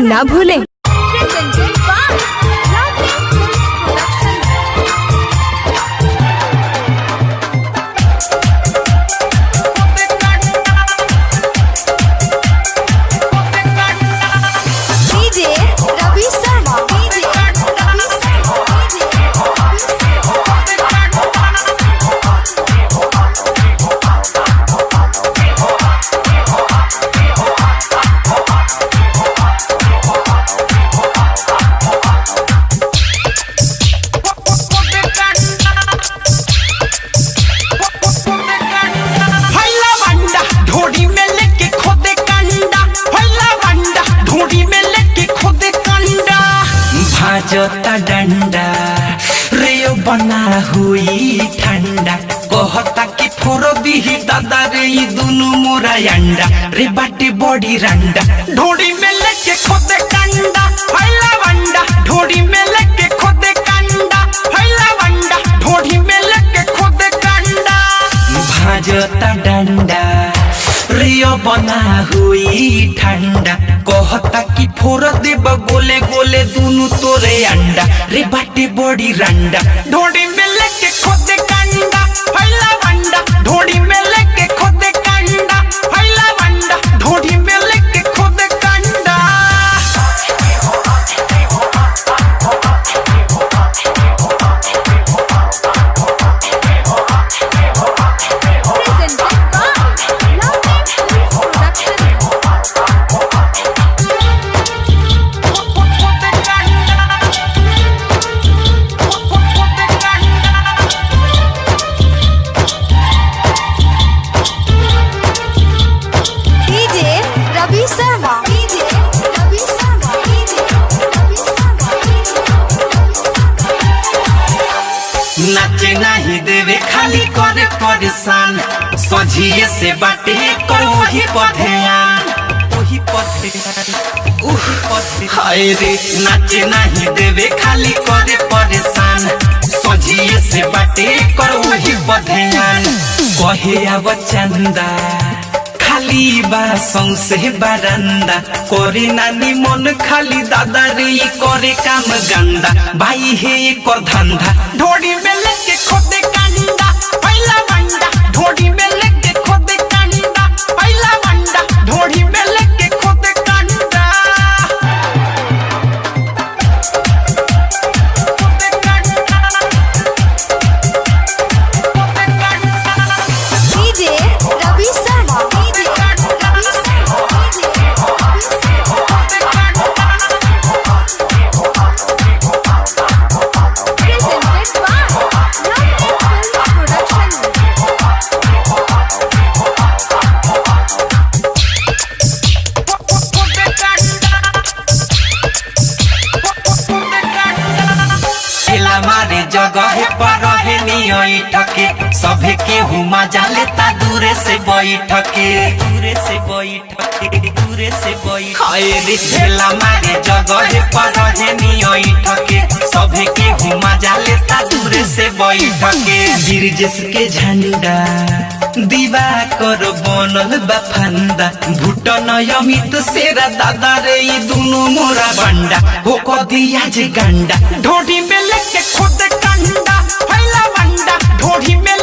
ना भूलें। जोता डंडा रे बना हुई ठंडा कहता कि फोरो दी दादा रे दुनु मोरा अंडा रे बाटे बॉडी रंडा ढोड़ी में लेके खोदे कंडा हैला वंडा ढोड़ी में लेके खोदे कंडा हैला वंडा ढोड़ी में लेके खोदे कंडा भाजता डंडा रे बना हुई ठंडा कहता कि फोर देब गोले गोले दुनु तोरे अंडा रे बाटे बॉडी रंडा ढोड़ी में लेके खोदे कंडा हैला वंडा ढोड़ी में लेके खोदे कंडा हैला वंडा ढोड़ी में लेके खोदे कंडा नाचे नहीं देवे खाली करे परेशान सझिए से बाटे कोही पधेयान हाय रे नाचे नहीं देवे खाली करे परेशान सझिए से बाटे कोही पधेयान कहे अब चंदा खाली बासों से बरंदा करे नानी मन खाली दादा रे करे काम गंदा भाई है कर धंधा ढोड़ी में लेके खोदे कंडा पहला वंडा ढोड़ी में लेके खोदे कंडा पहला वंडा ढोड़ी में लेके खोदे कंडा डीजे रवि शर्मा हमारे जगह पर रहे नियई ठके सभे के हुमा जालेता दूरे से बैठके हाय रे झेला मारे जगह पर रहे नियई ठके सभे के हुमा जालेता दूरे से बैठके गिरजेश के झंडा दीवा कर बनल बफंदा भूटन अमित सेरा दादा रे दुनु मोरा बंडा हो कदिया जे गंडा ढोड़ी में लेके खोदे कंडा हैला वंडा ढोड़ी में